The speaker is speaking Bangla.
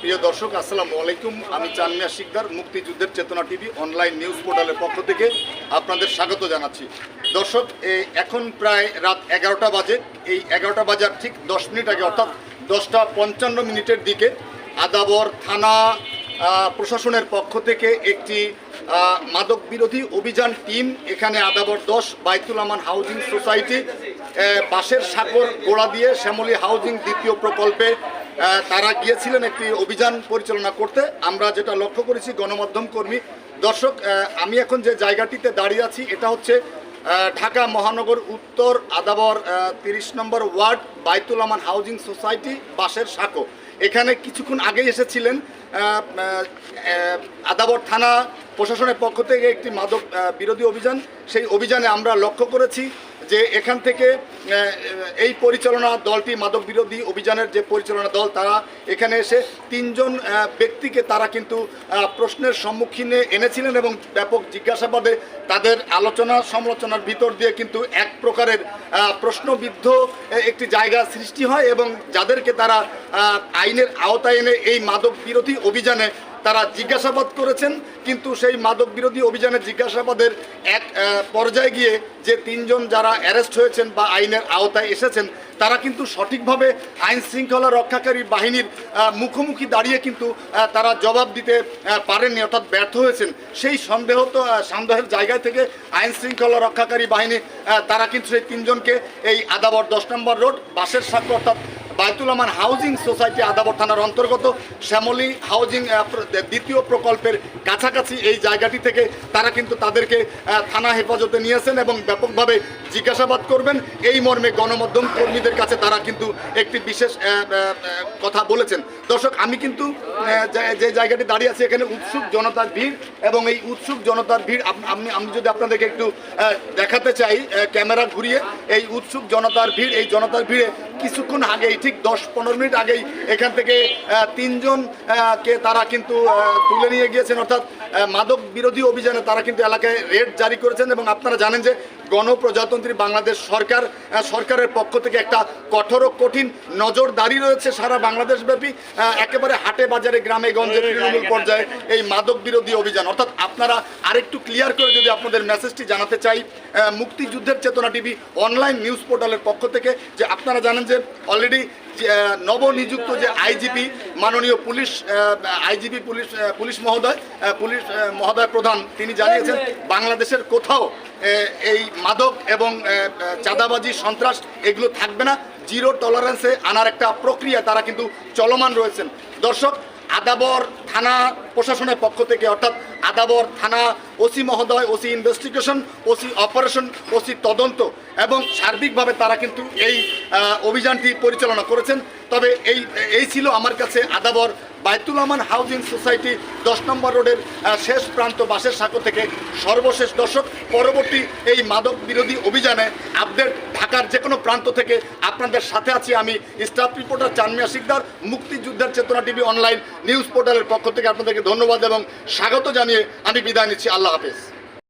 প্রিয় দর্শক আসসালামু আলাইকুম। আমি চানমিয়া শিকদার, মুক্তিযুদ্ধের চেতনা টিভি অনলাইন নিউজ পোর্টালের পক্ষ থেকে আপনাদের স্বাগত জানাচ্ছি। দর্শক, এখন প্রায় রাত 11টা বাজে। এই 11টা বাজার ঠিক 10 মিনিট আগে, অর্থাৎ 10টা 55 দিকে আদাবর থানা প্রশাসনের পক্ষ থেকে একটি মাদক বিরোধী অভিযান টিম এখানে আদাবর 10 বাইতুল আমান হাউজিং সোসাইটি, বাঁশের সাগর গোড়া দিয়ে শ্যামলী হাউজিং দ্বিতীয় প্রকল্পে তারা গিয়েছিলেন একটি অভিযান পরিচালনা করতে। আমরা যেটা লক্ষ্য করেছি গণমাধ্যম কর্মী, দর্শক, আমি এখন যে জায়গাটিতে দাঁড়িয়ে আছি এটা হচ্ছে ঢাকা মহানগর উত্তর আদাবর 30 নম্বর ওয়ার্ড বাইতুল আমান হাউজিং সোসাইটি বাঁশের সাঁকো। এখানে কিছুক্ষণ আগেই এসেছিলেন আদাবর থানা প্রশাসনের পক্ষ থেকে একটি মাদক বিরোধী অভিযান। সেই অভিযানে আমরা লক্ষ্য করেছি যে এখান থেকে এই পরিচালনা দলটি, মাদক বিরোধী অভিযানের যে পরিচালনা দল, তারা এখানে এসে 3 জন ব্যক্তিকে তারা কিন্তু প্রশ্নের সম্মুখীনে এনেছিলেন এবং ব্যাপক জিজ্ঞাসাবাদে তাদের আলোচনা সমালোচনার ভিতর দিয়ে কিন্তু এক প্রকারের প্রশ্নবিদ্ধ একটি জায়গা সৃষ্টি হয় এবং যাদেরকে তারা আইনের আওতায় এনে এই মাদক বিরোধী অভিযানে তারা জিজ্ঞাসাবাদ করেছেন। কিন্তু সেই মাদক বিরোধী অভিযানের জিজ্ঞাসাবাদের এক পর্যায়ে গিয়ে যে 3 জন যারা অ্যারেস্ট হয়েছেন বা আইনের আওতায় এসেছেন, তারা কিন্তু সঠিকভাবে আইন শৃঙ্খলা রক্ষাকারী বাহিনীর মুখোমুখি দাঁড়িয়ে কিন্তু তারা জবাব দিতে পারেননি, অর্থাৎ ব্যর্থ হয়েছেন। সেই সন্দেহের জায়গায় থেকে আইন শৃঙ্খলা রক্ষাকারী বাহিনী তারা কিন্তু সেই 3 জনকে এই আদাবর 10 নম্বর রোড বাঁশের সাঁকো অর্থাৎ বাইতুল আমান হাউজিং সোসাইটি আদাবর থানার অন্তর্গত শ্যামলী হাউজিং দ্বিতীয় প্রকল্পের কাছাকাছি এই জায়গাটি থেকে তারা কিন্তু তাদেরকে থানা হেফাজতে নিয়েছেন এবং ব্যাপকভাবে জিজ্ঞাসাবাদ করবেন এই মর্মে গণমাধ্যম কর্মীদের কাছে তারা কিন্তু একটি বিশেষ কথা বলেছেন। দর্শক, আমি কিন্তু যে জায়গাটি দাঁড়িয়ে আছি এখানে উৎসুক জনতার ভিড় এবং এই উৎসুক জনতার ভিড় আমি যদি আপনাদেরকে একটু দেখাতে চাই ক্যামেরা ঘুরিয়ে, এই উৎসুক জনতার ভিড়, এই জনতার ভিড়ে কিছুক্ষণ আগেই ঠিক 10-15 মিনিট আগেই এখান থেকে 3 জনকে তারা কিন্তু তুলে নিয়ে গিয়েছেন, অর্থাৎ মাদক বিরোধী অভিযানে তারা কিন্তু এলাকায় রেড জারি করেছেন। এবং আপনারা জানেন যে গণপ্রজাতন্ত্রী বাংলাদেশ সরকারের পক্ষ থেকে একটা কঠোর কঠিন নজরদারি রয়েছে সারা বাংলাদেশব্যাপী, একেবারে হাটে বাজারে গ্রামে গঞ্জে তৃণমূল পর্যায়ে এই মাদক বিরোধী অভিযান। অর্থাৎ আপনারা আরেকটু ক্লিয়ার করে যদি আপনাদের মেসেজটি জানাতে চাই মুক্তিযুদ্ধের চেতনা টিভি অনলাইন নিউজ পোর্টালের পক্ষ থেকে, যে আপনারা জানেন যে অলরেডি নবনিযুক্ত যে আইজিপি মাননীয় আইজিপি পুলিশ মহোদয় প্রধান, তিনি জানিয়েছেন বাংলাদেশের কোথাও এই মাদক এবং চাঁদাবাজি সন্ত্রাস এগুলো থাকবে না, জিরো টলারেন্সে আনার একটা প্রক্রিয়া তারা কিন্তু চলমান রয়েছেন। দর্শক, আদাবর থানা প্রশাসনের পক্ষ থেকে, অর্থাৎ আদাবর থানা ওসি মহোদয়, OC investigation, OC operation, OC তদন্ত এবং সার্বিকভাবে তারা কিন্তু এই অভিযানটি পরিচালনা করেছেন। তবে এই ছিল আমার কাছে আদাবর বাইতুল আমান হাউজিং সোসাইটি 10 নম্বর রোডের শেষ প্রান্ত বাঁশের সাঁকো থেকে সর্বশেষ। দর্শক, পরবর্তী এই মাদক বিরোধী অভিযানে আপডেট ঢাকার যে কোনো প্রান্ত থেকে আপনাদের সাথে আছি আমি, স্টাফ রিপোর্টার চানমিয়া শিকদার, মুক্তিযুদ্ধের চেতনা টিভি অনলাইন নিউজ পোর্টালের পক্ষ থেকে আপনাদেরকে ধন্যবাদ এবং স্বাগত জানিয়ে আমি বিদায় নিচ্ছি। আল্লাহ হাফেজ।